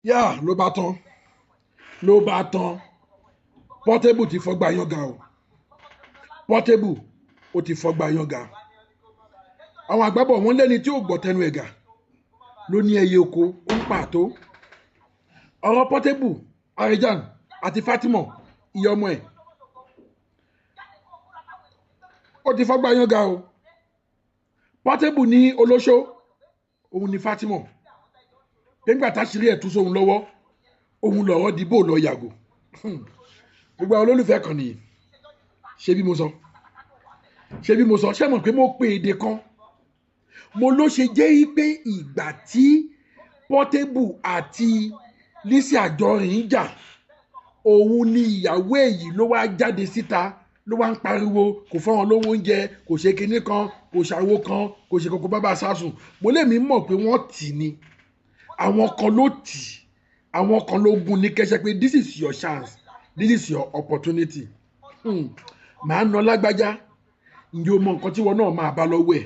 yá ló bá tán Portable ti fọgbà yànga o Portable ó ti fọgbà yànga àwọn àgbàbọ̀ wọn lẹ́ni tí ò gbọ́ tẹnu ẹ̀gà ló ní ẹyẹ oko ó ń pàtó ọ̀rọ̀ Portable Arijan àti Fatima ìyá ọmọ ẹ̀ ó ti fọgbà yànga o Portable ní olóṣó òun ní Fatima nígbà táṣírí ẹ̀ tú sóhun lọ́wọ́ òun lọ̀rọ̀ dìbò lọ yàgò gbogbo àwọn olólùfẹ́ kan nìyí ṣé bí mo sọ ṣé mọ̀ pé mo pe èdè kan mo ló ṣe jẹ́ pé ìgbà tí Portable àti Lizzy Anjorin ń jà òun ni ìyàwó èyí ló wá jáde síta ló wá ń pariwo kò fọ́n lówó oúnjẹ kò ṣe kinní kan kò ṣàwo kan kò ṣe kókó bàbá sásùn mo lè mí mọ̀ pé wọ́n tì ní àwọn kan ló tì àwọn kan ló gún ní kẹ́sẹ́ pé this is your chance this is your opportunity màá ná lágbájá ǹjẹ́ o mọ nǹkan tí wọn náà máa bá lọ́wọ́ ẹ̀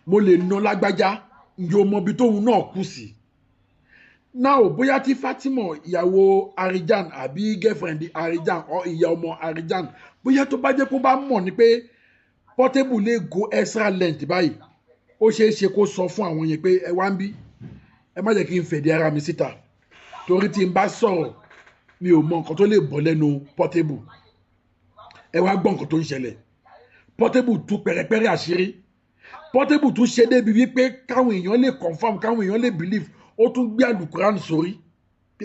mo lè ná lágbájá ǹjẹ́ o mọ ibi tóun náà kù sí náà bóyá tí Fatima ìyàwó Arijan àbí girlfriend Arijan or ìyá ọmọ Arijan bóyá tó bá jẹ́ kó bá mọ̀ ni pé Portable lè go extra length báyìí ó ṣeé ṣe kó sọ fún àwọn yẹn pé ẹ wá ń bí ẹ má jẹ́ kí n fèdè ara mi síta torí tí n bá sọ̀rọ̀ mi ò mọ nǹkan tó lè bọ́ lẹ́nu Portable ẹ wá gbọ́ nǹkan tó ń ṣẹlẹ̀ Portable tú pẹ̀rẹ̀pẹ̀rẹ̀ àṣírí Portable tún ṣe débi wípé káwọn èèyàn lè confam káwọn èèyàn lè believe ó tún gbé àlùkùránì sórí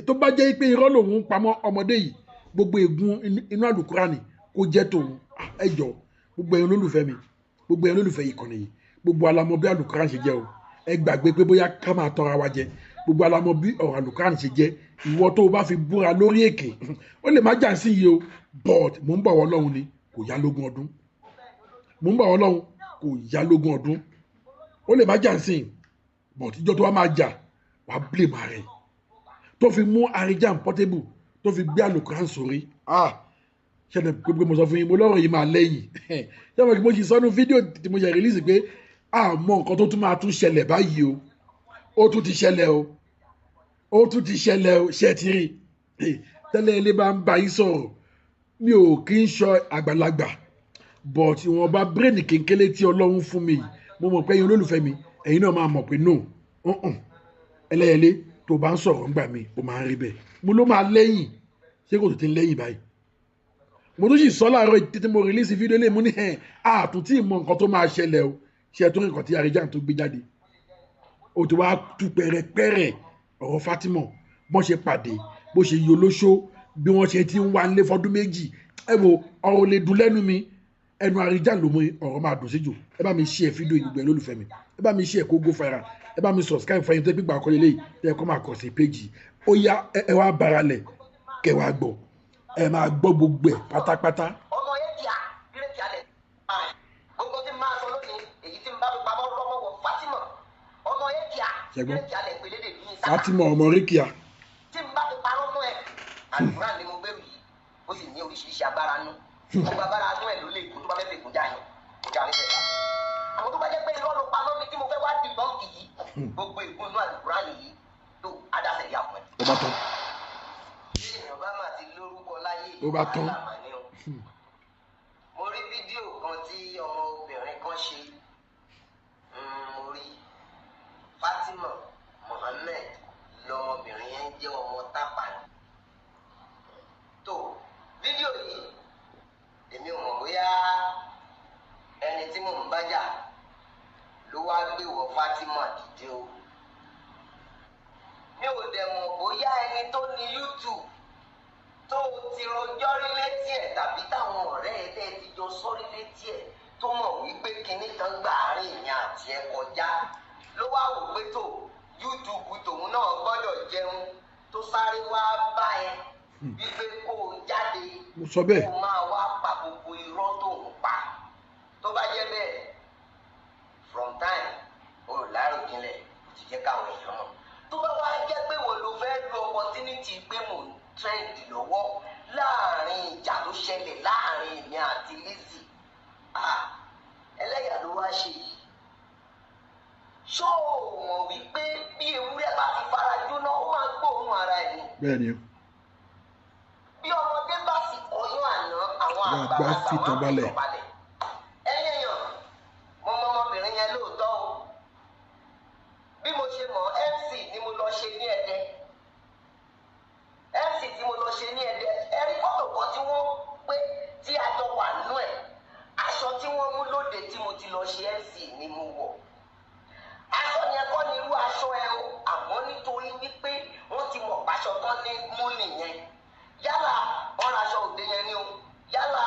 tó bá jẹ́ pé irọ́ lòun ń pamọ́ ọmọdé yìí gbogbo ègún inú àlùkùránì kó jẹ́ tòun ẹ jọ gbogbo ẹ̀yin olólùfẹ́ mi gbogbo ẹ̀yin olólùfẹ́ yìí kọ́ni yìí gbogbo alamọ bí àlùkùránì ṣe jẹ́ o ẹ gbàgbé pé bóyá ká máa tọra wa jẹ gbogbo alamọ bí ọ̀rọ̀ àlùkùránì ṣe jẹ́ ìwọ tó o bá fi búra lórí èké ó lè má jà sí yìí o but mò ń bọ̀ wọ́ lọ́hùn ni kò yá lógún ọdún mò ń bọ̀ wọ́ lọ́hùn kò yá lógún ọdún ó lè má jà sí but ìjọ tó wá máa jà wà á blame ara ẹ̀ tó fi mú Arijan Portable tó fi gbé àlùkùránì sórí ṣẹlẹ̀ gbogbo mo sọ fún yín mo lọ́rọ̀ yìí máa lẹ́yìn ṣẹlẹ̀ kí mo ṣe sọ́nù fídíò tí mo ṣe release pé àmọ́ nǹkan tó tún máa tún ṣẹlẹ̀ báyìí o ó tún ti ṣẹlẹ̀ o ṣe ti rí tẹ́lẹ̀ ilé bá ń bá yín sọ̀rọ̀ mi ò kí ń sọ àgbàlagbà but ìwọ̀nba brain kékeré tí Ọlọ́run fún mi mo mọ̀ pé ẹ̀yin olólùfẹ́ mi ẹ̀yin náà máa mọ̀ pé no ẹlẹ́yẹlé tó bá ń sọ̀rọ̀ ńgbà mi ó máa ń rí bẹ́ẹ̀ mo ló máa lẹ́yìn ṣé kò tó ti ń lẹ́yìn báyìí mo tún sì sọ láàárọ̀ títí mo release fídíò lè mú ní àtúntì mọ nǹkan tó máa ṣẹlẹ̀ o ṣe tó nǹkan tí Arijan tó gbé jáde ó ti wá tú pẹ̀rẹ̀pẹ̀rẹ̀ ọ̀rọ̀ Fatima bọ́n ṣe pàdé bó ṣe yọ lóṣó bí wọ́n ṣe ti ń wá nílé fọdún méjì ẹ wo ọ̀rọ̀ lè dùn lẹ́nu mi ẹnu Arijan ló mú ọ̀rọ̀ máa dùn sí jù ẹ bá mi share fídíò ìgbẹ́ lólùfẹ́ mi ẹ bá mi share kó go viral ẹ bá mi subscribe fún ẹyin tó gbígbà ọkọ lélẹ́yìí ẹ kọ́ máa kọ̀ sí péjì ó yá ẹ wá baralẹ̀ kẹ wá gbọ́ ẹ máa gbọ́ gbogbo ẹ̀ pátápátá. ọmọ yẹn ti à ilé ti alẹ̀ gbogbo tí máa sọ lónìí èyí tí n bá fi pamọ́ lọ́wọ́ wọ Fatima ọmọ yẹn ti à ilé ti alẹ̀ pèlè lè ní ìsára. Fatima ọmọ ríkìá. tí n bá fi pamọ́ mọ́ ẹ àlùkùránì ni mo gbẹrù yìí ó sì ní oríṣiríṣi agbára nú gbogbo agbára nú ẹ ló lè kú tó bá fẹ́ fẹ́ kún jáyàn kó jà nífẹ̀ẹ́ la àwọn tó bá jẹ́ pé irọ́ ló pamọ́ mi tí mo fẹ́ wá dìbọ́ǹkì yìí gbogbo ìgbónú àlùkùránì yìí tó adásẹ̀ yà fún ẹ. ó bá tán. èèyàn bá máa ti lórúkọ láyé ó bá tán. mo rí fídíò kan tí ọmọbìnrin kan ṣe mo rí Fatima Mohammed lọmọbìnrin yẹn jẹ́ ọmọ tápà ni tó fídíò yìí èmi ò mọ̀ bóyá ẹni tí mò ń bájà ló wá gbé wọ Fatima dìde o mi ò dẹ̀ mọ̀ bóyá ẹni tó ní YouTube tó ti rojọ́ rí létí ẹ̀ tàbí táwọn ọ̀rẹ́ ẹ̀ tẹ́ ti jọ sọ́rí létí ẹ̀ tó mọ̀ wípé kinní kan gbà àárín ìyẹn àti ẹ̀ kọjá ló wá wò pé tó YouTube tòun náà gbọ́dọ̀ jẹun tó sáré wá bá ẹ wípé kó o jáde kó o máa wá pa gbogbo irọ́ tóun pa tó bá jẹ́ bẹ́ẹ̀ from time o láròjinlẹ̀ o ti jẹ́ káwọn èèyàn mọ̀ tó bá wá jẹ́ pé wọ́n ló fẹ́ lo opportunity pé mò ń trend lọ́wọ́ láàrin ìjà tó ṣẹlẹ̀ láàrin èmi àti Lizzy ẹlẹ́yà ló wá ṣe yìí ṣó o mọ̀ wípé bí ewúrẹ́ bá ti fara jóná ó máa gbó bẹ́ẹ̀ ni bí ọmọdé bá sì kọyún àná àwọn àgbà àgbàlagbà fi tàn wọn á balẹ̀. fi tàn balẹ̀. ẹ̀yin èèyàn mo mọ ọmọbìnrin yẹn lóòótọ́ o bí mo ṣe mọ̀ MC ni mo lọ ṣe ní Ẹdẹ MC tí mo lọ ṣe ní Ẹdẹ ẹ̀rí fọ́tò kan tí wọ́n pé tí a jọ wà nínú ẹ̀ aṣọ tí wọ́n mú lóde tí mo ti lọ ṣe MC ni mo wọ̀ aṣọ yẹn kọ́ ni irú aṣọ ẹ o àmọ́ nítorí wípé wọ́n ti mọ̀ pàṣọ tán ní mú nìyẹn yálà ọ̀rọ̀ aṣọ òde yẹn ni o yálà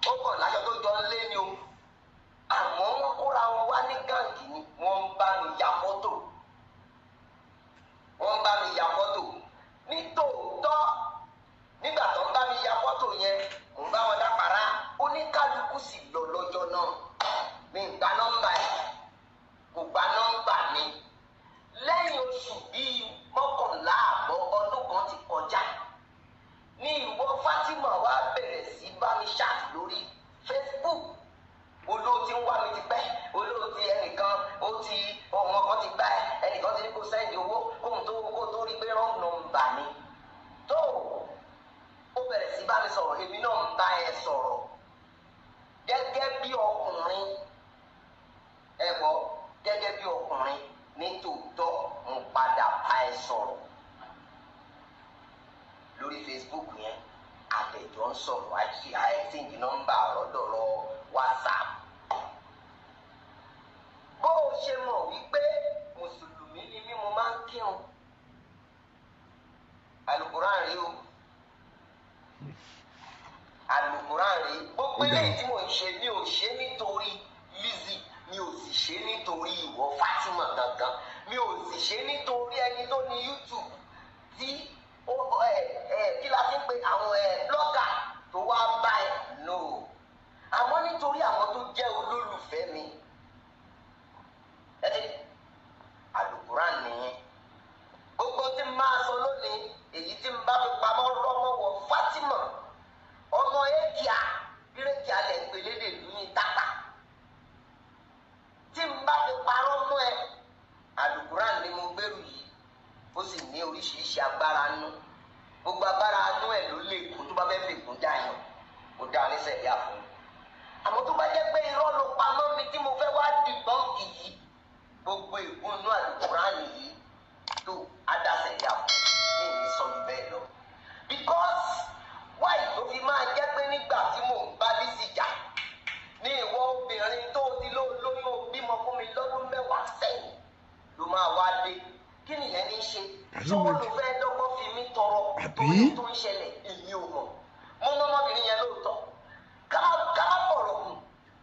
ó kàn láṣọ tó jọ ń lé ni o àmọ́ wọ́n kóra wọn wá ní gàǹgì ni wọ́n ń bá mi ya fọ́tò nítòótọ́ nígbà tó ń bá mi ya fọ́tò yẹn mò ń bá wọn dápàrá oníkálukú sì lọ lọ́jọ́ náà mi ń gba nọ́mbà ẹ̀ kò gba nọ́mbà mi lẹ́yìn oṣù bíi mọ́kànlá àbọ̀ ọdún kan ti kọjá ní ìwọ Fatima wa bẹ̀rẹ̀ sí bá mi ṣáàtì lórí Facebook olóòtí ń wá mi ti pẹ́ olóòtí ẹnìkan ó ti ọmọ kan ti gbá ẹ ẹnìkan ti ní kó sẹ́ndì owó kó tó rí pé wrong number ni tó ó bẹ̀rẹ̀ sí bá mi sọ̀rọ̀ èmi náà ń bá ẹ sọ̀rọ̀ gẹ́gẹ́ bí ọkùnrin ẹ gbọ́ gẹ́gẹ́ bí ọkùnrin ní tòótọ́ mo padà bá ẹ sọ̀rọ̀ lórí Facebook yẹn àtẹ̀jọ́ ń sọ̀rọ̀ àìsíǹdì nọ́mbà ọ̀rọ̀dọ̀rọ̀ WhatsApp bó o ṣe mọ̀ wípé mùsùlùmí ni mí mo máa ń kírun Al-Qur'an rí o Al-Qur'an rí gbogbo eléyìí tí mò ń ṣe mi ò ṣe nítorí Lizzy mi ò sì ṣe nítorí ìwọ Fatima gangan mi ò sì ṣe nítorí ẹni tó ní YouTube tí kí la fi ń pe àwọn blogger tó wá bá ẹ no àmọ́ nítorí àwọn tó jẹ́ olólùfẹ́ mi Al-Qur'an nìyẹn gbogbo tí n máa sọ lónìí èyí tí n bá fi pamọ́ rọ́mọ́wọ́ Fatima ọmọ èkìá bírèkì alẹ̀ ń pelédè lóyún tápà tí n bá fi parọ́ mọ́ ẹ Al-Qur'an ni mo gbèrú yìí ó sì ní oríṣiríṣi agbára nú gbogbo agbára nú ẹ ló lè kó tó bá fẹ́ fi kún dáyàn kó dá ní sẹ̀ríà fún mi àmọ́ tó bá jẹ́ pé irọ́ ló pamọ́ mi tí mo fẹ́ wá dìbọ́ǹkì yìí gbogbo ìgúnnú Al-Qur'an yìí tó adásẹ̀ríà fún mi ní sọ jù bẹ́ẹ̀ lọ because why ló fi máa jẹ́ pé nígbà tí mò ń bá Lizzy jà ní ìwọ obìnrin tó ti lóyún bímọ fún mi lọ́dún mẹ́wàá sẹ́yìn ló máa wá dé kí nìyẹn ní í ṣe sọ́wọ́ ló fẹ́ dọ́gbọ́n fi mí tọrọ torí tó ń ṣẹlẹ̀ èmi ò mọ̀ mo mọ ọmọbìnrin yẹn lóòótọ́ ká má bọ̀rọ̀ hùn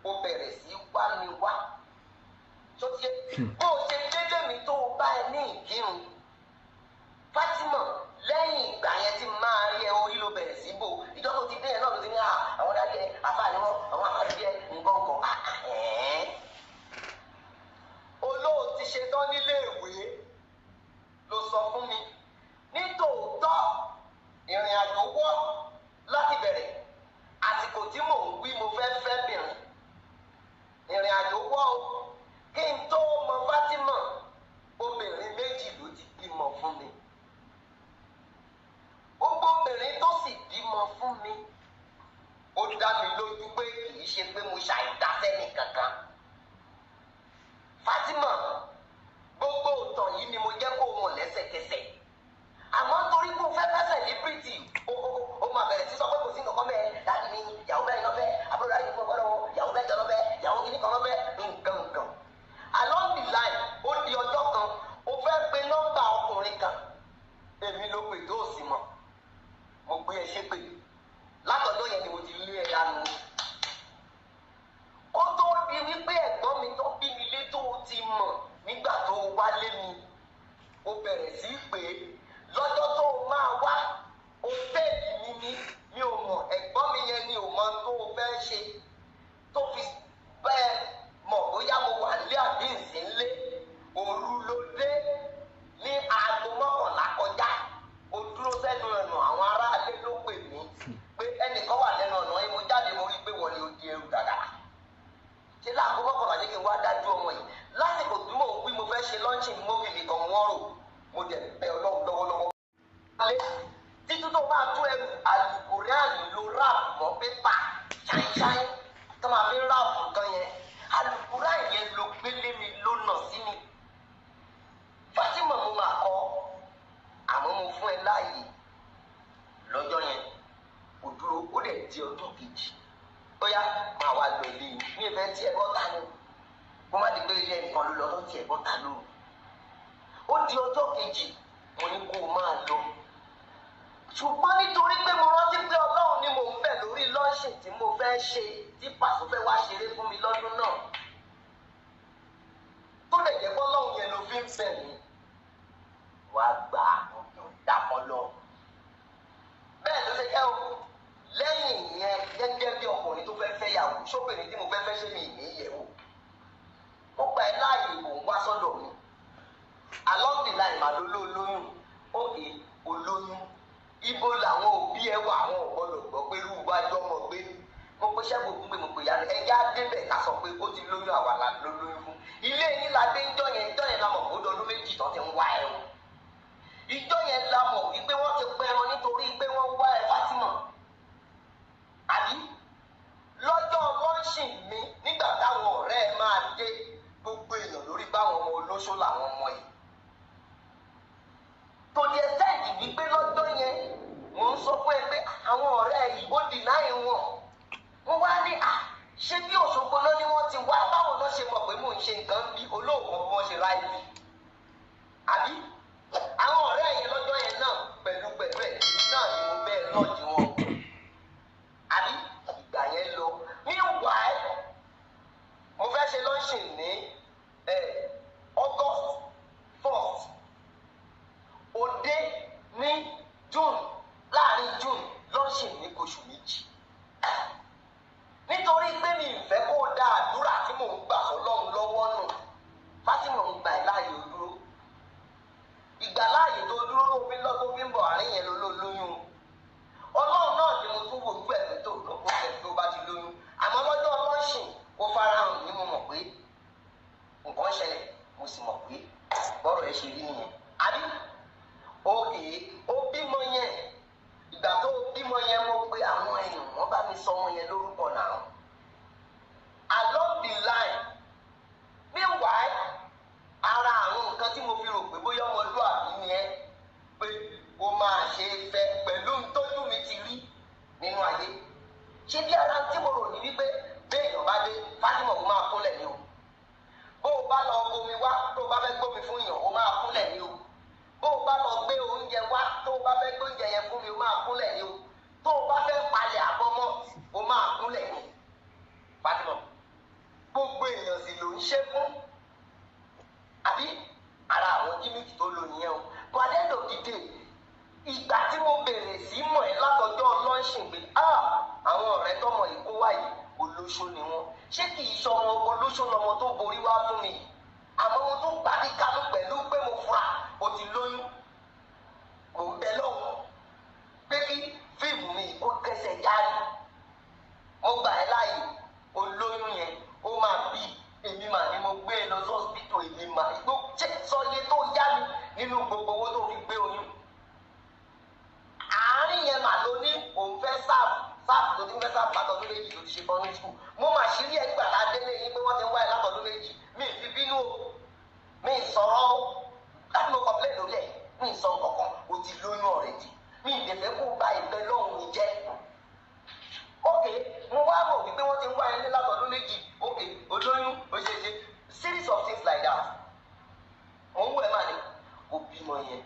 o bẹ̀rẹ̀ sí wá mi wá tó ti yẹ bó o ṣe dédé mi tó o bá ẹ ní ìkírun Fatima lẹ́yìn ìgbà yẹn tí máa rí ẹ orí ló bẹ̀rẹ̀ sí bò ìjọ tó ti dé yẹn náà ló ti ní àwọn dáadé ẹ afáàní wọn àwọn afáàní ẹ nǹkan olóòtú ṣetán nílé ìwé ló sọ fún mi nítòótọ́ ìrìn àjò wọ́ láti bẹ̀rẹ̀ àsìkò tí mò ń wí mo fẹ́ bìnrin ìrìn àjò wọ́ o kí n tó mọ Fatima obìnrin méjì ló ti bímọ fún mi gbogbo obìnrin tó sì bímọ fún mi ó dá mi lójú pé kì í ṣe pé mo ṣàìdásẹ́nì kankan Fatima gbogbo ìtàn yìí ni mo jẹ́ kó wọn lẹ́sẹ̀kẹsẹ̀ àmọ́ torí pé o fẹ́ fẹ́ celebrity o máa bẹ̀rẹ̀ sí sọ pé kò sí nǹkan bẹ́ẹ̀ dáàbì mi ìyàwó bẹ́ẹ̀ lọ́fẹ́ àbúrò láyé fún ọgbọ́n wọn ìyàwó bẹ́ẹ̀ jọ lọ́fẹ́ ìyàwó kìíní kan lọ́fẹ́ nǹkan along the line ó di ọjọ́ kan o fẹ́ pe nọ́mbà ọkùnrin kan èmi ló pè tó sì mọ̀ mo gbé ẹ ṣépè látọ̀dọ̀ yẹn ni mo ti lé ẹ dànù kó tó di wípé ẹ̀gbọ́n mi tó bí mi lé tó ti mọ̀ nígbà tó wálé mi o bẹ̀rẹ̀ sí pé lọ́jọ́ tó máa wá o tẹ́ẹ̀lì mi ní mi ò mọ̀ ẹ̀gbọ́n mi yẹn ni ò mọ tó o fẹ́ ṣe tó fi bẹ́ẹ̀ mọ̀ bóyá mo wà lé àbí ìsínlé òru ló dé ní aago mọ́kànlá kọjá o dúró sẹ́nu ẹ̀nà àwọn aráalé ló pè mí pé ẹnìkan wà lẹ́nu ọ̀nà yìí mo jáde mo rí pé wọ́n ní o di ẹrù dàgàrà ṣé láago mọ́kànlá yẹ kí n wá dájú ọmọ yìí lásìkò tí mò ń wí mo fẹ́ ṣe lọ́ńṣì mọ́bìlì kan wọ́n rò mo dẹ̀ bẹ Ọlọ́run lọ́wọ́ ṣáínṣáín tó máa fi ń ráàpù kan yẹn alùpùrá yẹn ló gbélé mi ló nà sí mi. Fatima mo máa kọ àmọ́ mo fún ẹ láàyè lọ́jọ́ yẹn kò dúró ó dẹ̀ di ọdún kejì bóyá máa wá lọ ilé ní ìfẹ́ tí ẹ bọ́ta ni kó má di pé ilé ẹnìkan ló lọ tó tí ẹ bọ́ta ló. Ó di ọjọ́ kejì mo ní kó o máa lọ ṣùgbọ́n nítorí pé mo rántí pé Ọlọ́run ni mò ń bẹ̀ lórí lọ́ọ̀ṣì tí mo fẹ́ ṣe tí Pàṣọ fẹ́ wá ṣeré fún mi lọ́dún náà tó lè jẹ́ pé Ọlọ́run yẹn ló fi ń bẹ̀ mí wàá gbà ọ̀dọ̀ dàpọ̀ lọ. Bẹ́ẹ̀ ló ṣe jẹ́ o lẹ́yìn ìyẹn gẹ́gẹ́ bí ọkùnrin tó fẹ́ fẹ́ yàwó ṣóbìnrin tí mo fẹ́ fẹ́ ṣe mi ìní ìyẹ̀wò ó gba ẹ láàyè mò ń wá sọ́dọ̀ mi along the line màá ló lóyún òkè olóyún ibo làwọn òbí ẹ wà àwọn ọ̀gbọ́dọ̀ gbọ́ pé irú wájú ọmọ gbé mo pe ṣẹ́gun fún pé mo pè yára ẹ̀yà débẹ̀ ká sọ pé ó ti lóyún àwa la ló lóyún fún ilé yín la dé ìjọ yẹn la mọ̀ kó dọdún méjì tó ti ń wá ẹ o ìjọ yẹn la mọ̀ wípé wọ́n ti pẹ́ wọn nítorí pé wọ́n wá ẹ Fátímọ̀ àbí lọ́jọ́ lọ́ńṣì mi nígbà táwọn ọ̀rẹ́ ẹ máa dé gbogbo èèyàn lórí báwọn ọmọ olóṣó làwọn ọmọ yìí tó di ẹsẹ̀ yìí wípé lọ́jọ́ yẹn mò ń sọ fún ẹ pé àwọn ọ̀rẹ́ yìí ó dì náà wọn wọ́n wá ní ṣé bí Òṣogbo náà ni wọ́n ti wá báwo ló ṣe mọ̀ pé mò ń ṣe nǹkan bí olóògùn bí wọ́n ṣe ráì bí àbí àwọn ọ̀rẹ́ yẹn lọ́jọ́ yẹn náà pẹ̀lú ẹ̀ náà ni mo bẹ́ẹ̀ lọ́ọ̀dì wọn àbí ìgbà yẹn lọ meanwhile mo fẹ́ ṣe lọ́ọ̀ṣìn ní August 1st òde ní June láàrin June lọ́ọ̀ṣìn ní oṣù méjì nítorí pé mi ìfẹ́ kó dá àdúrà tí mò ń gbà sọ́lọ́run lọ́wọ́ nù Fátímọ̀ ń gbà ẹ́ láàyè ó dúró ìgbà láàyè tó dúró ló fi lọ́ tó fi ń bọ̀ àárín yẹn ló lóyún Ọlọ́run náà ni mo tún wò ojú ẹ̀ tó lọ́kọ́ ẹ̀ tó bá ti lóyún àmọ́ lọ́jọ́ lọ́ọ̀ṣìn ó farahàn ní mo mọ̀ pé nǹkan ṣẹlẹ̀ mo sì mọ̀ pé bọ́rọ̀ ẹ ṣe rí nìyẹn àbí òkè ó bímọ yẹn ìgbà tó bímọ yẹn mo pé àwọn èèyàn wọ́n bá mi sọ ọmọ yẹn lórúkọ náà along the line meanwhile ara àwọn nǹkan tí mo fi rò pé bóyá ọmọlúwàbí ni ẹ pé o máa ṣe fẹ́ pẹ̀lú ntọ́jú mi ti rí nínú ayé ṣé bí ara tí mo rò ní wípé béèyàn bá dé Fátímọ̀ o máa kúnlẹ̀ ní o bó o bá lọ gbomi wá tó o bá fẹ́ gbómi fún yàn o máa kúnlẹ̀ ní o bó o bá lọ gbé oúnjẹ wá tó o bá fẹ́ gbé oúnjẹ yẹn fún mi o máa kúnlẹ̀ ní o tó o bá fẹ́ palẹ̀ àbọ̀mọ́ o máa kúnlẹ̀ ní Fátímọ̀ gbogbo èèyàn sì ló ń ṣe fún àbí ara àwọn gímìkì tó lò nìyẹn o but at the end of the day ìgbà tí mo bèrè sí mọ̀ ẹ́ látọjọ́ lọ́ńṣìn pé àwọn ọ̀rẹ́ tọmọ yìí kó wáyé olóṣó ni wọn ṣé kì í ṣe ọmọ olóṣó lọmọ tó borí wá fún mi àmọ́ mo tún gbà ní kánú pẹ̀lú pé mo fura o ti lóyún kò ń bẹ lọ́wọ́ pé kí fíìmù mi kó kẹsẹ̀ jáde mo gbà ẹ́ láàyè olóyún yẹn ó máa bí èmi mà ni mo gbé e lọ sọ́sibítù èmi mà igbó sọye tó yá mi nínú gbogbo owó tó fi gbé oyún àárín yẹn mà ló ní òun fẹ́ sáàfù tó ti fẹ́ sáàfù látọdún méjì tó ti ṣe primary school mo mà ṣí rí ẹ nígbà tá a délé yín pé wọ́n ti ń wáyé látọdún méjì mi ì fi bínú o mi ì sọ̀rọ̀ o láti mo complain lórí ẹ̀ mi ì sọ kankan o ti lóyún already mi ì dẹ̀fẹ́ kó ba ìfẹ́ lọ́hùn mi jẹ́ ok mo wá mọ̀ wípé wọ́n ti ń wáyé ní látọdún méjì ok olóyún oṣooṣe series of things like that mo ń wọ ẹ mà ní o bímọ yẹn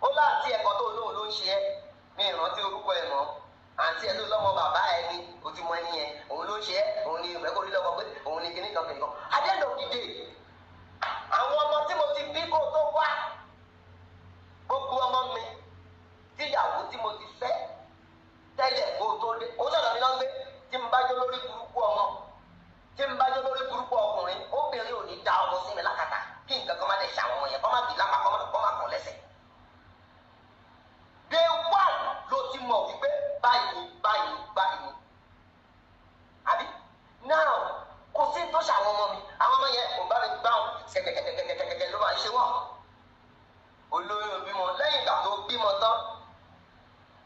ó láti ẹ̀kọ́ tó lóun ló ń ṣe ẹ́ mi ìrántí orúkọ ẹ̀ mọ́ àǹtí ẹ̀ tó lọ́mọ bàbá ẹ̀ ni o ti mọ ẹni yẹn òun ló ń ṣe ẹ́ òun ni ìfẹ́ kó rí lọ́mọ pé òun ni kìnnìkan kìnnìkan at the end of the day àwọn ọmọ tí mo ti bí kó tó wá gbogbo ọmọ mi tíyàwó tí mo ti fẹ́ tẹ́lẹ̀ kó tó dé ó sọ̀rọ̀ mi lọ́gbé tí n bá jó lórí burúkú ọmọ tí n bá jó lórí burúkú ọkùnrin obìnrin ò ní da ọmọ sí mi lákàtà kí nǹkan kan má lè ṣàwọn ọmọ yẹn kọ́ má bì lápá kọ́ má kàn lẹ́sẹ̀. day one ló ti mọ̀ wípé báyìí àbí now kò sí tó ṣàwọn ọmọ mi àwọn ọmọ yẹn kò bá mi gbá wọn kẹ̀kẹ̀kẹ̀kẹ̀kẹ̀kẹ̀ ló máa ń ṣe wọ́n olóyún bímọ lẹ́yìn ìgbà tó bímọ tán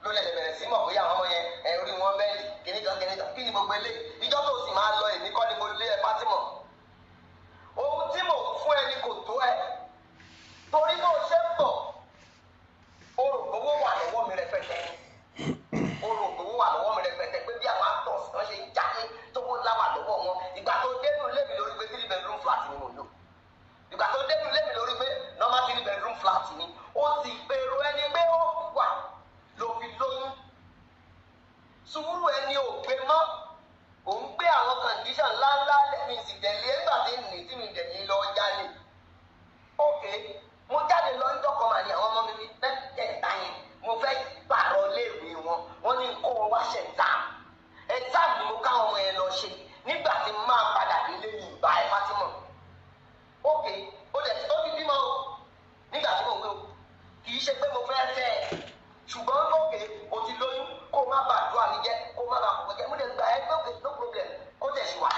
ló lè bẹ̀rẹ̀ sí mọ̀ bóyá àwọn ọmọ yẹn orí wọn bẹ́ẹ̀lì kìnnìkan kí ni gbogbo eléyìí ìjọ tó sì máa lọ èmi kọ́ ni mo lé ẹ Fátímọ̀ ohun tí mò ń fún ẹ ni kò tó ẹ torí bó ṣe ń bọ̀ o rò owó wà lọ́wọ́ mi rẹpẹtẹ o rò owó wà lọ́wọ́ mi rẹpẹtẹ pé bí àwọn actors kan ṣe ń jáde tó kó láwà lọ́wọ́ wọn ìgbà tó dénú ilé mi lórí pé 3 bedroom flat ni mo lò ìgbà tó dénú ilé mi lórí pé normal 3 bedroom flat ni ó sì gbèrò ẹni pé ó wà ló fi lóyún sùúrù ẹni ò gbé mọ́ ò ń gbé àwọn condition ńláńlá lẹ́mi ìsìtẹ̀lé ẹgbà tí mi tí mi dẹ̀yìn lọ jáde ókè mo jáde lọ ń dọ́kọ̀ mà ní àwọn ọmọ mi mẹ́tẹ̀ẹ̀ta yẹn mo fẹ́ pààrọ̀ léèwé wọn ní kó wọn wá ṣe exam ni mo káwọn ọmọ yẹn lọ ṣe nígbà tí máa padà délé ní ìgbà ẹ Fátímọ̀ ókè ó ti bímọ o nígbà tí mo wé o kì í ṣe pé mo fẹ́ fẹ́ ẹ ṣùgbọ́n ókè o ti lóyún kó má bàa dùn àmì jẹ kó má bàa kókó jẹ mo lè gbà ẹ pé ókè no problem kó tẹ̀ sí wa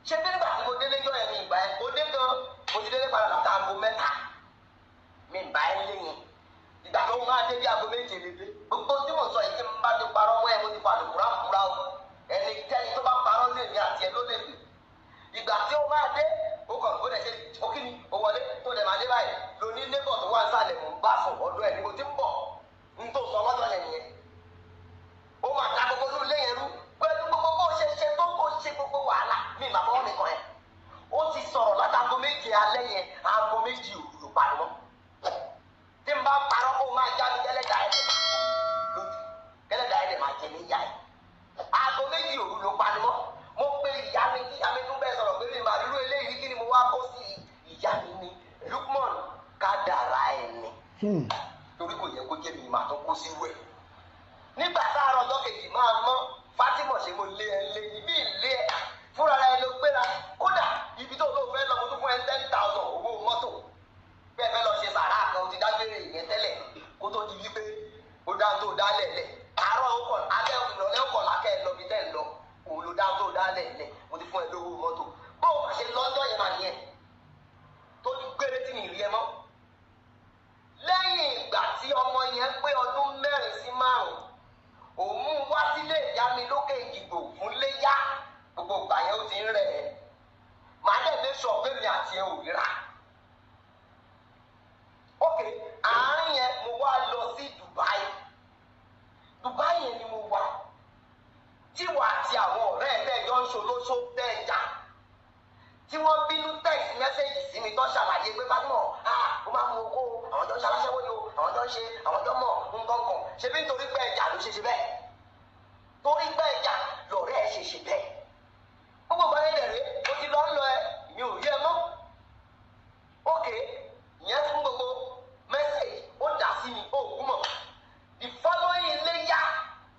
ṣé bí nígbà tí mo délé yọ ẹ̀mí ìgbà ẹ o dé gan mo ti délé padà láti aago mẹ́ta mi ń bá ẹ léyìn ìgbà tó máa dé bí aago méje lédè gbogbo tí mo sọ yìí tí mo bá ti parọ́ mọ́ ẹ mo ti fa àlùkùrá kúra o ẹni tẹ́ni tó bá parọ́ lé mi àti ẹ ló lè gbè ìgbà tí ó máa dé ó kàn ó dẹ̀ ṣe ó kí ni ó wọlé tó dẹ̀ máa dé báyìí lóní neighbor tó wà ń sàlẹ̀ mò ń bá sùn ọ̀dọ̀ ẹ̀ ni mo ti ń bọ̀ n tó sọ lọ́jọ́ yẹn nìyẹn ó máa ta gbogbo olú ilé yẹn rú pẹ̀lú gbogbo bó ṣe ṣe tó kó ṣe gbogbo wàhálà mi ìmọ̀ àbọ̀wọ́ mi kan ẹ̀ ó ti sọ̀rọ̀ látago méje alẹ́ yẹn aago méjì òru ló parí mọ́ tí n bá parọ́ kó máa já mi kẹ́lẹ́dà ẹ̀ lójú kẹ́lẹ́dà ẹ̀ máa jẹ mí yá ẹ̀ aago méjì òru ló parí mọ́ mo pe ìyá mi kí ìyá mi tún bẹ́ẹ̀ sọ̀rọ̀ pé mi máa dúró eléyìí kí ni mo wá kó sí ìyá mi ní Lukman kádàrá ẹ̀ ni torí kò yẹ kó jẹ́ mi máa tó kó sí wẹ̀ nígbà táàrọ̀ ọjọ́ kejì máa mọ́ Fátímọ̀ ṣe mo lé ẹ lé ibi ìlé ẹ fúnra ẹ ló gbéra kódà ibi tó lóun fẹ́ lọ mo tún fún ẹ 10,000 owó mọ́tò bẹ́ẹ̀ fẹ́ lọ ṣe sàrà kan o ti dágbére ìyẹn tẹ́lẹ̀ kó tó di wípé ó dá tó dá lẹ̀lẹ̀ àárọ̀ ọkọ̀ alẹ́ ìrọ̀lẹ́ ọkọ̀ lákẹ́ ẹ lọ bí tẹ́ ẹ lọ òun ló dá tó dá lẹ̀lẹ̀ mo ti fún ẹ lówó mọ́tò bó o ṣe lọ́jọ́ yẹn máa yẹn tó ti gbére tí mi rí ẹ mọ́ lẹ́yìn ìgbà tí ọmọ yẹn pé ọdún 4 sí 5 òun mú wá sílé ìyá mi lókè ìdìbò fún léyà gbogbo ìgbà yẹn ó ti ń rẹ̀ ẹ́ màá dẹ̀ lè sọ pé mi àti ẹ ò ríra ókè àárín yẹn mo wá lọ sí Dubai yẹn ni mo wà tí wà àti àwọn ọ̀rẹ́ ẹ̀ bẹ́ẹ̀ jọ ń ṣolóṣó bẹ́ẹ̀ jà tí wọ́n bínú text message sí mi tó ṣàlàyé pé Fátímọ̀ ó máa mú owó àwọn jọ ń ṣaláṣẹ́wó ni o àwọn jọ ń ṣe àwọn jọ mọ̀ nǹkan kan ṣe bí nítorí pé ẹja ló ṣe bẹ́ẹ̀ torí pé ẹja lọ̀rẹ́ ẹ̀ ṣe bẹ́ẹ̀ gbogbo ìgbà yẹn rèé o ti lọ ń lọ ẹ mi ò rí ẹ mọ́ ókè ìyẹn fún gbogbo message ó dà sí mi ó kú mọ̀ the following Iléyá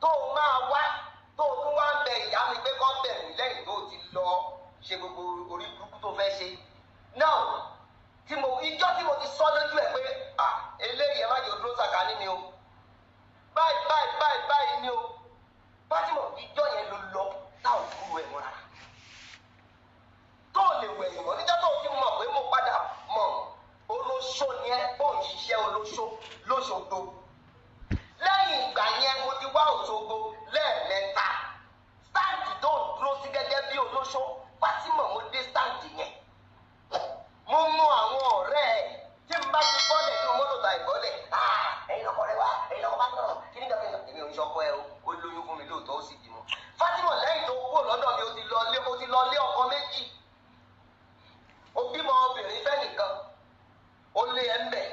tó o máa wá tó o tún wá ń bẹ ìyá mi pé kọ́ bẹ̀ mí lẹ́yìn tó o ti lọ ṣe gbogbo orí burúkú tó fẹ́ ṣe now ìjọ tí mo ti sọ lójú ẹ pé eléyìí ẹ má jẹ́ dúró sàkání mi o báyìí ni o Fátímọ̀ ìjọ yẹn ló lọ táwọn kúrò ẹ̀ mọ́ra tó lè wẹ̀yìn mọ́ níjọ́ tó ti mọ̀ pé mo padà mọ̀ olóṣó ni ẹ bó ń ṣiṣẹ́ olóṣó lóṣogbo lẹ́yìn ìgbà yẹn mo ti wá Òṣogbo lẹ́ẹ̀mẹ́ta stáǹdì tó ń dúró sí gẹ́gẹ́ bí olóṣó Fátímọ̀ mo dé stáǹdì yẹn mo mọ àwọn ọ̀rẹ́ ẹ̀ tí n bá ti bọ́lẹ̀ ní mọ́tò tà ìbọ́lẹ̀ ẹ̀yin ọkọ rẹ wá ẹ̀yin ọkọ bá náà kí ní dọ́kẹ́ èmi ò ń ṣọkọ ẹ o lóyún fún mi lóòótọ́ ó sì bímọ Fátímọ̀ lẹ́yìn tó kúrò lọ́dọ̀ mi ó ti lọ lé ọkọ méjì ó bímọ obìnrin fẹ́ nìkan ó lé ẹ ń bẹ̀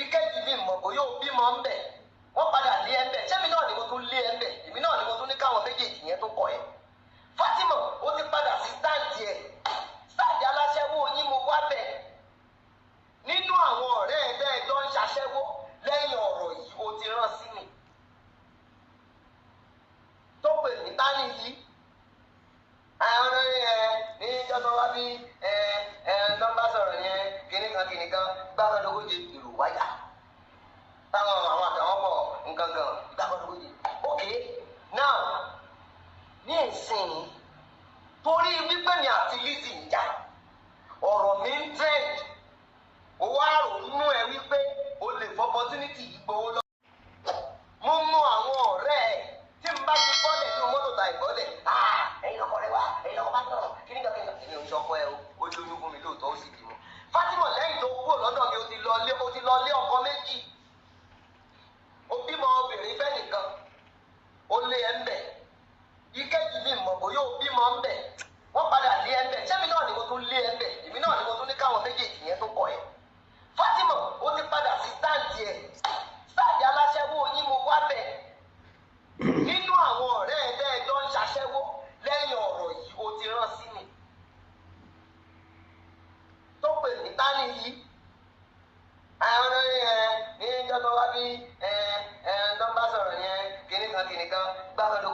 ìkejì mi mọ̀ bóyá ó bímọ ń bẹ̀ wọ́n padà lé ẹ ń bẹ̀ ṣé mi náà ni mo tún lé ẹ ń bẹ̀ èmi náà ni mo tún ní káwọn méjèèjì yẹn tó kọ ẹ Fátímọ̀ ó ti padà sí stáǹdì ẹ̀ stáǹdì aláṣẹ́wó yín mo wá bẹ̀ nínú àwọn ọ̀rẹ́ ẹ̀ bẹ́ẹ̀ jọ ń ṣaṣẹ́wó lẹ́yìn ọ̀rọ̀ yìí ó ti rán sí mi tó pè ní tání yìí àwọn ní ìjọba wá bí nọ́mbà sọ̀rọ̀ yẹn kìnìkan gbàgbọ́dọ́gójì ìlú wáyà táwọn àwọn àtàwọn pọ̀ nǹkan gbàgbọ́dọ́gójì ok now ní ìsìn torí wípé mi àti Lizzy ń jà ọ̀rọ̀ mi ń trend ó wá ronú ẹ wípé o lè fọ opportunity ìgbowó lọ. mo mọ àwọn ọ̀rẹ́ ẹ tí n bá ti bọ́lẹ̀ ní mọ́tò ta ìbọ́lẹ̀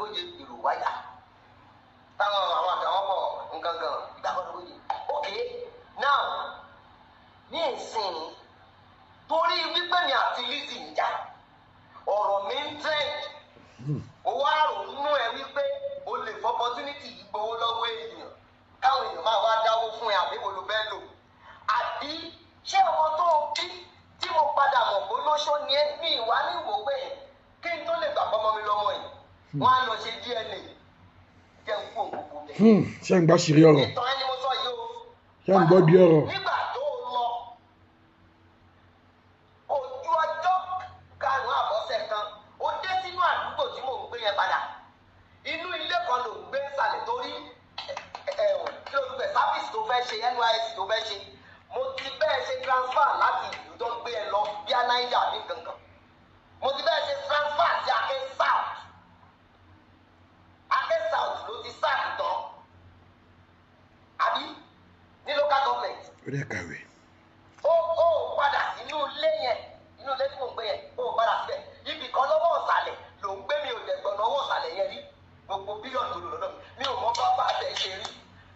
Adégbòye èrò wáyà táwọn àwọn àtàwọn pọ̀ nǹkan kan ìgbàgbọ́ Adégbòye. Okay, now ní ìsìn torí wípé mi àti Lizzy ń jà ọ̀rọ̀ mi ń trend ó wá ronú ẹ wípé o lè fọ opportunity yìí gbowó lọ́wọ́ èèyàn káwọn èèyàn máa wá dáwó fún ẹ àbí mo ló fẹ́ lò àbí ṣé ọmọ tó o bí tí mo padà mọ̀ bó lóṣó ni ẹ ní ìwà ní ìwò pé kí n tó lè gbà pọ́nmọ́ mi lọ́mọ yìí wọ́n á lọ ṣe DNA jẹ́ ń kó òkú bẹ́ẹ̀. ṣé ń gbọ́ sírí ọ̀rọ̀ ìtàn ẹni mo sọ yìí o. ṣé ń gbọ́ bí ọ̀rọ̀. nígbà tó lọ ojú ọjọ́ karùn-ún àbọ̀sẹ̀ kan ó dé sínú àdúgbò tí mò ń gbé yẹn padà inú ilé kan ló ń gbé sàlẹ̀ torí kí ló gbẹ sáfíìsì tó fẹ́ ṣe NYSC tó fẹ́ ṣe mo ti bẹ́ẹ̀ ṣe transfer láti ìlú tó ń gbé ẹ lọ bíá Naija ní gangan mo ti bẹ́ẹ̀ ṣe transfer sí Ake South ló ti sack tán àbí ní local government. ó dẹ̀ kàwé. ó padà sínú ilé yẹn inú ilé tí mo gbé yẹn ó padà síbẹ̀ ibì kan lọ́wọ́ ọ̀sàlẹ̀ ló ń gbé mi ò dẹ̀ gbọ̀nà ọwọ́ ọ̀sàlẹ̀ yẹn rí gbogbo bílíọ̀nù tó lò lọ́dọ̀ mi ò mọ bá bẹ̀ ṣe rí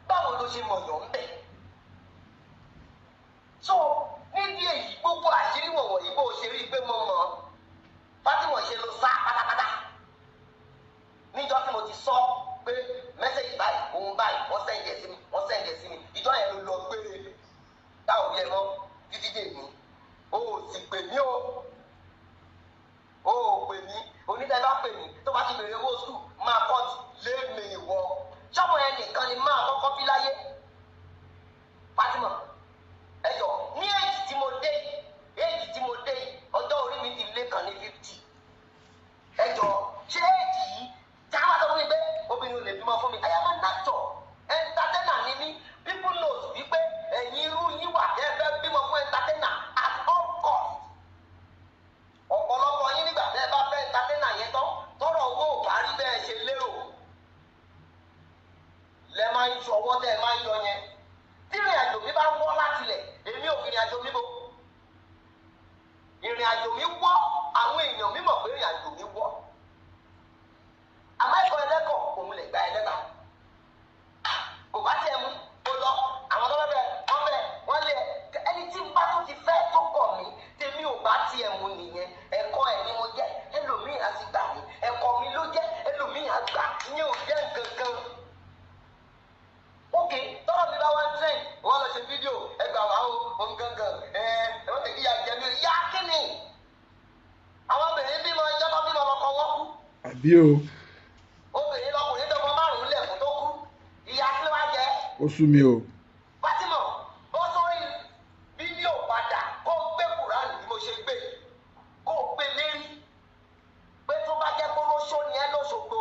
báwo ló ṣe mọ̀yàn ń bẹ̀. so nídìí èyí gbogbo àṣírí wọ̀wọ̀ yìí bó ṣe rí i pé mo mọ̀ Fatima ṣe ló sá pátápátá níjọ́ tí mo ti sọ pé mẹ́sẹ̀gì báyìí òun báyìí wọ́n sẹ́ǹdẹ̀ sí mi ìjọ yẹn ló lọ gbére táwọn yẹn mọ́ títí dè mí o ò sì pè mí o ò pè mí onídàá bá pè mí tó bá ti bèrè owó sùn máa kọ́ lé mi ìwọ ṣọ́mọ yẹn nìkan ni máa kọ́kọ́ bí láyé Fatima ẹjọ ní èjì tí mo dé ọjọ́ orí mi ti lé kan ní 50 ẹjọ ṣé èjì yìí tí a wá sọ fún mi pé obìnrin ò lè bímọ fún mi I am an actor entertainer ni mí people know wípé ẹ̀yin irú yín wà ẹ fẹ́ bímọ fún entertainer at all cost ọ̀pọ̀lọpọ̀ yín nígbà tẹ́ ẹ bá fẹ́ entertainer yẹn tán tọrọ owó ò bá rí bẹ́ẹ̀ ṣe lérò lẹ máa ń yọ ọwọ́ tẹ́ ẹ máa ń yọ yẹn tí ìrìn àjò mi bá wọ́ láti lẹ̀ èmi ò fi ìrìn àjò mi bò ìrìn àjò mi wọ́ àwọn èèyàn mi mọ̀ pé ìrìn àjò mi wọ́ àmọ́ ẹ̀kọ́ ẹlẹ́kọ̀ òun lè gba ẹlẹ́gbà kò bá tiẹ̀ mú kó lọ àwọn tó bẹ́ẹ̀ wọ́n lé ẹni tí bá tó ti fẹ́ tó kọ̀ mí tèmi ò bá tiẹ̀ mú nìyẹn ẹ̀kọ́ ẹ̀ ni mo jẹ́ ẹlòmíì á sì gbà mí ẹ̀kọ́ mi ló jẹ́ ẹlòmíì á gbà ìyẹn ò jẹ́ nǹkan kan. ok tọ́rọ̀ mi bá wá ń trend wọ́n lọ ṣe fídíò ẹgbà wá o ngangan wọ́n ti kí ya jẹ mí yá kíni àwọn obìnrin bímọ ìjọba bímọ lọkọ wọ́n kú. àbí o. obìnrin lọkùnrin tó mọ márùn-ún lẹ̀kùn tó kú ìyá kí ló wá jẹ. ó sú mi o. Fatima ó sórí fídíò padà kó gbé Kùránì bí mo ṣe gbé kó gbé lérí pé tó bá jẹ́ kó lóṣó ni ẹ lóṣogbo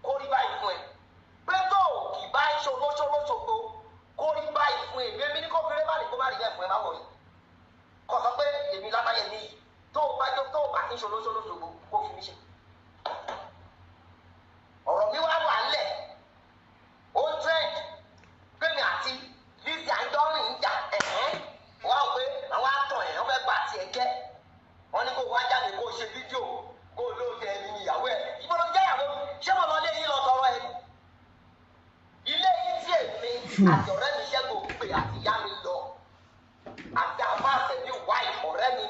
kó rí báyìí fún ẹ pé tó kì bá ń ṣe lóṣogbo kó rí báyìí fún ẹ èmi ní kó fèrè má ní kó má rí bẹ́ẹ̀ fún ẹ má wọ̀nyí kò sọ pé èmi lábáyé níyì tó bá kí ń ṣe lóṣogbo kó fi mí ṣe. ọ̀rọ̀ mi wá wà ńlẹ̀ ó trend gbẹ̀mí àti Lizzy Anjorin ń jà wọ́n á pé àwọn àtọ̀ ẹ̀ wọ́n fẹ́ bá tiẹ̀ jẹ́ wọ́n ní kó wá jáde kó ṣe fídíò kó lóde ẹni ìyàwó ẹ̀ ìbọn jẹ́ ìyàwó ṣé mo lọ lé yín lọ tọrọ ẹ ilé yín tí èmi àti ọ̀rẹ́ mi Ṣẹ́gun Ògúngbè àti ìyá mi lọ àti àbáṣẹ ní wáì ọ̀rẹ́ mi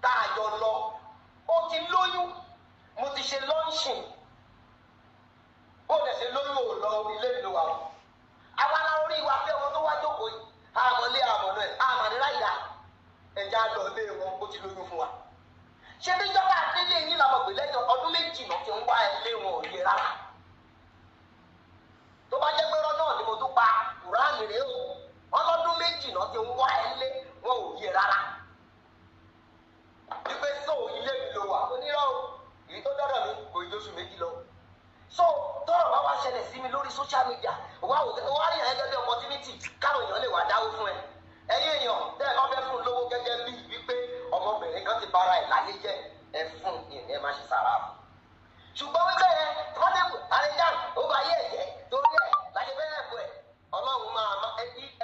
tá a jọ lọ ó ti lóyún mo ti ṣe lọ́ńṣìn bó o ṣe lóyún ò lọ ilé mi ló wà o àwa la orí wa pé ọmọ tó wá jókòó yìí àmọ́lé àmọ́nà ẹ̀ àmọ́nira ìyá ẹ̀já lọ ilé wọn ó ti lóyún fún wa ṣé bí jọba àdélé yín làwọn pè lẹ́yìn ọdún méjì náà ti ń wá ilé wọn ò yẹ rárá tó bá jẹ́ pé rọ́nà ni mo tún pa Kùránì rèé o ọlọ́dún méjì náà ti ń wá ilé wọn ò yẹ rárá wípé sọ ilé mi ló wà onírọ̀ èyí tó dọ́dọ̀ mi kò ìjọsùn méjì lọ so tọ́rọ̀ bá wá ṣẹlẹ̀ sí mi lórí social media wá rí ẹ̀yẹ́ gẹ́gẹ́ opportunity káwọn èèyàn lè wá dáwó fún ẹ ẹ̀yin èèyàn tẹ́ ẹ bá fẹ́ fún un lówó gẹ́gẹ́ bí wípé ọmọbìnrin kan ti bára ẹ̀ láyé jẹ́ ẹ fún ìyẹn ẹ má ṣe sára fún ṣùgbọ́n wípé ẹ kọ́ńtẹ́pù àrẹ̀jáàn ó bá yé ẹ̀jẹ̀ torí ẹ̀ láṣẹ bẹ́ẹ̀ bọ̀ ẹ̀ ọlọ́run máa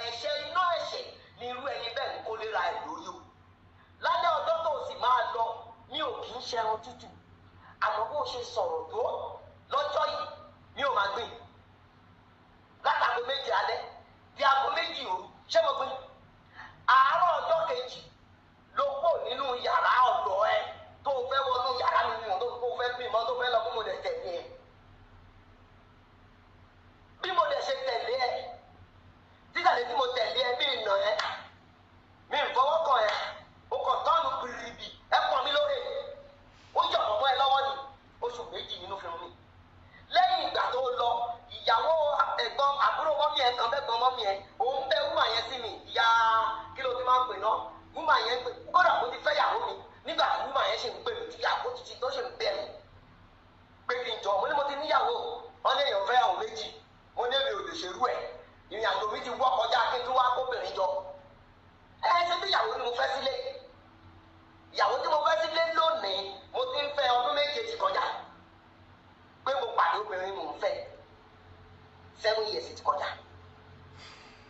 ẹ̀ṣẹ̀ iná ẹ̀ṣẹ̀ ni irú ẹni bẹ́ẹ̀ ń kó léra ẹ̀ lórí o lálẹ́ ọjọ́ tó sì máa lọ mi ò kì í ṣẹran tútù àmọ́ bó ṣe sọ̀rọ̀ tó lọ́jọ́ yìí mi ò máa gbìn látàgò 2 alẹ́ di aago 2 òru ṣé mo gbìn àárọ̀ ọjọ́ kejì ló pò nínú yàrá ọ̀dọ̀ ẹ tó fẹ́ wọnú yàrá mi mọ̀ tó fẹ́ bímọ tó fẹ́ lọ bí mo lè tẹ̀lé ẹ bí mo lè ṣe tẹ̀lé ẹ títàlé tí mo tẹ̀lé ẹ bí ìnà ẹ mi ń fọwọ́ kàn ẹ o kàn tọ́nu bìrìbì ẹ pọ̀ mi lóore ó yọ̀ ọ̀mọ́ ẹ lọ́wọ́ ni oṣù 2 nínú fi mi lẹ́yìn ìgbà tó lọ ìyàwó ẹ̀gbọ́n àbúrò mọ́mí ẹ̀ kan bẹ́gbọ́n mọ́mí ẹ̀ òun bẹ́ wúmà yẹn sí mi ìyá kí ló ti máa ń pè náà wúmà yẹn pé kódà mo ti fẹ́ yàwó mi nígbà tí wúmà yẹn ṣe ń pè mí tí yàgò títí tó ṣe ń bẹ̀ mí pé kí n jọ mo ní mo ti níyàwó wọn ní èèyàn fẹ́ yàwó méjì mo ní èmi ò lè ṣerú ẹ̀ ìrìn àjò mi ti wọ́ kọjá kí n tún wá kóbìnrin jọ ẹ ṣe bí ìyàwó ni mo fẹ́ sílé ìyàwó tí mo fẹ́ sílé lónìí mo ti ń fẹ́ ọdún 7 ti kọjá pé mo pàdé obìnrin mò ń fẹ́ 7 years ti kọjá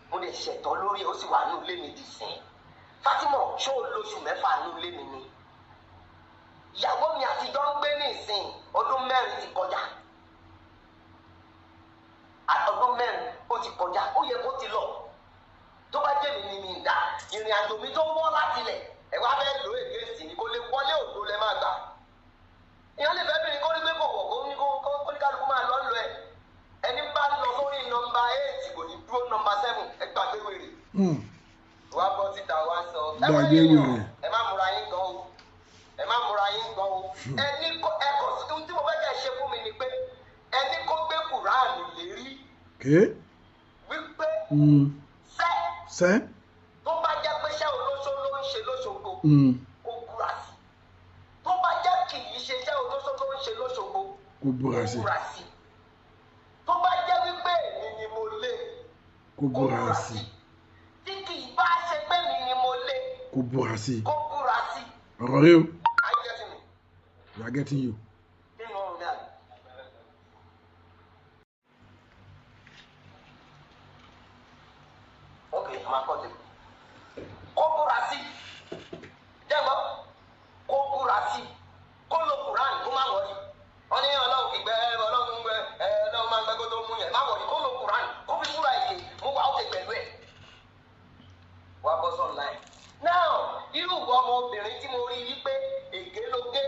mo lè ṣètò lórí ó sì wà ní ilé mi dì sí Fatima ṣó lóṣù 6 ní ilé mi ni ìyàwó mi àtijọ́ ń gbé ní ìsìn ọdún 4 ti kọjá ọdún 4 ó ti kọjá ó yẹ kó ti lọ tó bá jẹ́ mi ni mi ń dá ìrìn àjò mi tó wọ́ láti lẹ̀ ẹ̀ wá fẹ́ lò èké sí ni kó lè wọlé òdo lẹ máa gbà ìyẹn lè fẹ́ bìnrin kó rí pé kò wọ̀ kó ní kálukú máa lọ lọ ẹ̀ ẹni bá lọ sórí nọ́mbà 8 kò ní dúró nọ́mbà 7 ẹ gbàgbé wèrè wá bọ́ síta wá sọ ẹ wọ́n yẹn ẹ má múra yín gan o ẹ má múra yín gan o ẹni ẹkọ ohun tí mo fẹ́ kẹ́ ẹ ṣe fún mi ni pé ẹni kó gbé Kùránì lérí wípé sẹ́ tó bá jẹ́ pé ṣé olóṣó ló ń ṣe lóṣogbo kó búra sí tó bá jẹ́ kì í ṣe ṣé olóṣó ló ń ṣe lóṣogbo kó búra sí tó bá jẹ́ wípé èmi ni mo lé kó búra sí tí kì í bá ṣe pé mi ni mo lé kó búra sí ọ̀rọ̀ rẹ o. Are you getting me? We are getting you. Nínú ọ̀run náà. Okay, I'm a cut it. Kó búra sí. Jẹ́gbọ́, kó búra sí. Kó lo Kùránì kó má wọ̀rí. Wọ́n ní ọlọ́run kì í gbẹ́ ọlọ́run gbẹ́ ọlọ́run máa ń gbẹ́ kó tó mú yẹn. Má wọ̀rí kó lo Kùránì kó fi búra èké mú wa ó ti pẹ̀lú ẹ̀. Wá bọ́ sọ́nà ẹ̀. Now, irú ọmọbìnrin tí mo rí wípé èké ló gé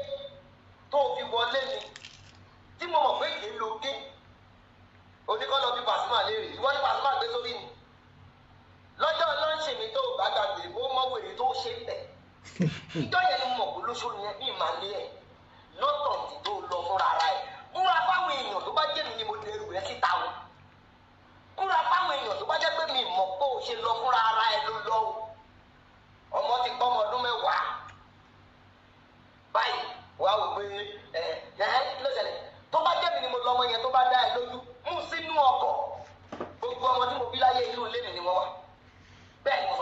tó fi wọlé mi tí mo mọ̀ pé èké ló gé oníkọ́lọ́ bí Pasuma léèrè ìwọ́n ní Pasuma gbé sórí mi lọ́jọ́ lọ́ńṣẹ̀ mi tó bá gbàgbé ó mọ wèrè tó ṣe ń bẹ̀ ìjọ yẹn ni mo mọ̀ pé lóṣù yẹn ní ìmàlẹ́ ẹ̀ lọ́tọ̀ tí tó lọ fúnra ara ẹ̀ búra fáwọn èèyàn tó bá jẹ́ mi ni mo dẹrù rẹ síta o búra fáwọn èèyàn tó bá jẹ́ pé mi mọ̀ pé ó ṣe lọ fúnra ara ẹ̀ ló lọ o ọmọ ti pọ́ ọmọ ọdún 10 báyìí wàá wò pé ló ṣẹlẹ̀ tó bá jẹ́ mi ni mo lọ ọmọ yẹn tó bá dá ẹ lójú mú sínú ọkọ̀ gbogbo ọmọ tí mo bí láyé inú ilé mi ni wọ́n wà bẹ́ẹ̀ ni mo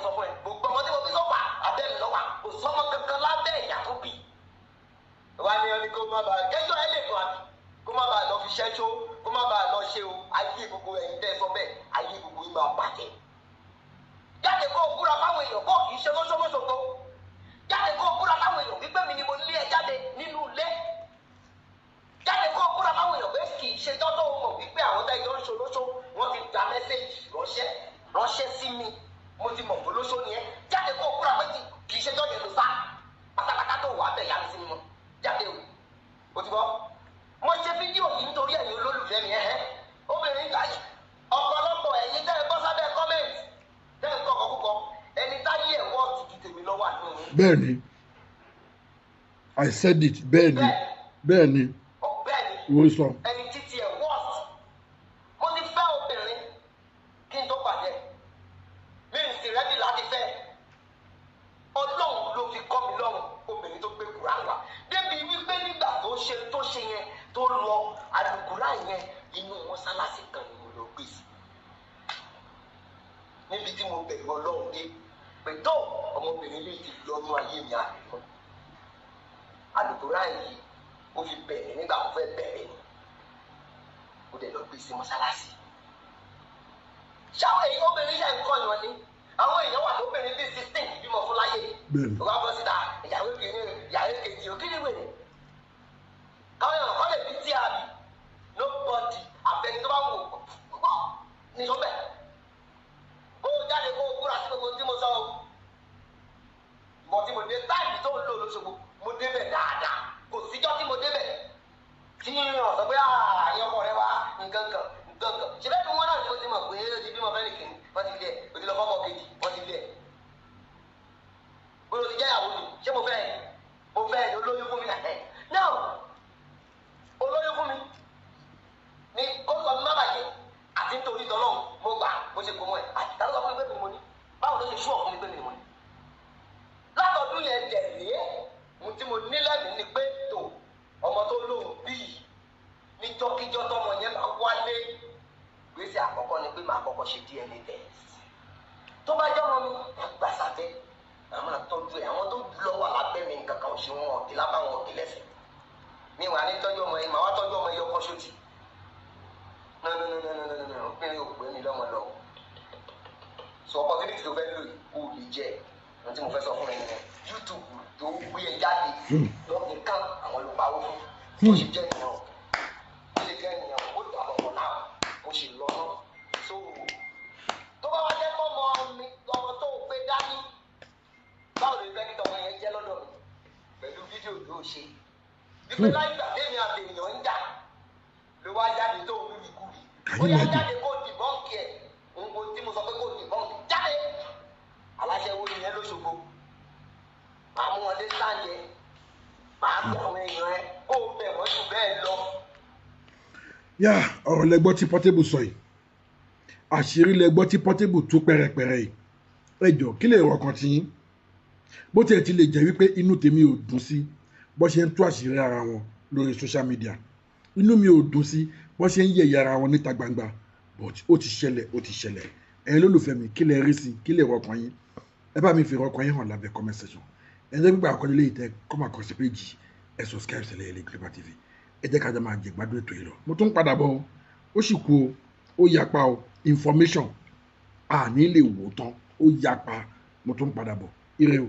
sọ fún ẹ gbogbo ọmọ tí mo bí sọ́pà abẹ́ mi lọ́wọ́ kò sọ́mọ kankan lábẹ́ ìyá tó bí wá ní ọní kó má bàa kẹjọ ẹ lè kọ àbí kó má bàa lọ fi ṣẹ́ṣó kó má bàa lọ ṣe o ayé gbogbo ẹ̀yin tẹ́ sọ bẹ́ẹ̀ ayé gbogbo yín máa bàjẹ́ jáde kó o búra fáwọn èèyàn kó kì í ṣe lóṣooṣogbo jáde kó o búra fáwọn èèyàn wípé mi ni mo lé ẹ jáde nínú ilé jáde kó o búra fáwọn èèyàn pé kì í ṣe tọ́tọ́ o mọ̀ wípé àwọn tá ìjọ ń ṣe olóṣó wọ́n ti gba mẹ́sẹ̀gì ránṣẹ́ sí mi mo ti mọ̀ pé olóṣó ni ẹ jáde kó o búra pé kì í ṣe tọ́jú ẹ̀ ló sá pátápátá tó wà á bẹ̀ yá mi sí mi mọ́ jáde o ti bọ́ mo ṣe fídíò yìí nítorí ẹ̀yin olólùfẹ́ mi obìnrin gbà yìí ọ̀pọ̀lọpọ̀ ẹ̀yin tẹ́ ẹ bọ́ sábẹ́ kọ́mẹ́ǹtì tẹ́ ẹ kọ́kọ́ kúkọ ẹni táyé ẹ̀ wọ́ ti ju tèmi lọ́wọ́ àdúrà mi. Bẹ́ẹ̀ni, I said it. Bẹ́ẹ̀ni, wo sọ. ẹni títí ẹ̀ worst mo ti fẹ́ obìnrin kí n tó pàdé mi ì sì rẹ́dí láti fẹ́ ọlọ́run ló fi kọ́ mi lọ́rùn obìnrin tó gbé Kùránì wá débi wípé nígbà tó ṣe yẹn tó lọ àlùkùrá yẹn inú mọ́sálásí kan ni mo lọ gbé sí níbi tí mo bẹ̀rù ọlọ́run dé pẹ̀tọ́ ọmọbìnrin lè ti lọ́nú ayé mi àlùkùrá àlùkùrá yìí ó fi bẹ̀rẹ̀ nígbà tó fẹ́ bẹ̀rẹ̀ ni ó dẹ̀ lọ gbé sí mọ́sálásí. ṣáwọn èyí obìnrin yẹn ń kọyàn ni àwọn èèyàn wà lóbìnrin bíi 16 bímọ fún láyé. Bẹ́ẹ̀ni. ó wá bọ́ síta ìyàwó kìíní ìyàwó kejì ò kí ni wèrè ṣe DNA test tó bá jẹ́ ọmọ mi gbà sábẹ́ àwọn àtọ́jú ẹ̀ àwọn tó lọ wà lábẹ́ mi nǹkan kan ṣe wọn ọ̀dí lábáwọn ọ̀dí lẹ́sẹ̀ mi wà ní tọ́jú ọmọ yìí màá wá tọ́jú ọmọ yìí ọkọ̀ ṣòtì nínú obìnrin òpè mi lọ́mọ lọ sọ opportunity tó fẹ́ lò yìí kò lè jẹ́ ohun tí mo fẹ́ sọ fún ẹ nìyẹn YouTube tó gbé ẹ jáde lọ́ọ̀dì kan àwọn olùpawó fún ó ṣe jẹ́ ìyàn ó ṣe jẹ́ ìyàn ó dàbọ̀ mọ́ náà ó ṣe lọ náà so tó bá wá jẹ́ kọ́mọ mi ọmọ tó gbé dání báwo lè fẹ́ kí tọmọ yẹn jẹ́ lọ́dọ̀ mi pẹ̀lú fídíò tó ṣe wípé láì gbà tèmi àti èèyàn ń jà ló wá jáde tó ń lùlù kù ó yá jáde kó dìbọ́ǹkì ẹ̀ nǹkan tí mo sọ pé kó dìbọ́ǹkì jáde aláṣẹ wo nìyẹn lóṣogbo máa mú wọn dé sáǹjẹ máa gbé àwọn èèyàn ẹ kó o bẹ̀ wọ́n jù bẹ́ẹ̀ lọ. yá ọ̀rọ̀ lẹ́gbọ́ tí Portable sọ yìí àṣírí lẹ́gbọ́ tí Portable tú pẹ́rẹpẹ́rẹ yìí ẹ jọ̀ọ́ kí lè rọkàn tí yín bó tiẹ̀ ti lè jẹ́ wípé inú tèmi ò dùn sí bó ṣe ń tú àṣírí ara wọn lórí social media inú mi ò dùn sí bó ṣe ń yẹ̀yẹ́ ara wọn níta gbangba but ó ti ṣẹlẹ̀ ẹ̀yin lólùfẹ́ mi kí lè rí sí kí lè rọkàn yín ẹ bá mi fi rọkàn yín hàn lábẹ́ comment section ẹ̀yin gbígbà àkọlé lè tẹ kọ́mà kan sí péjì ẹ subscribe sílẹ̀ Ele Global TV ẹ jẹ́ ká jọ máa jẹ gbádùn ètò yìí lọ mo tún padà bọ̀ ó sì kú o ó yapa o information àní lè wò tán ó yapa mo tún padà bọ̀ ire o.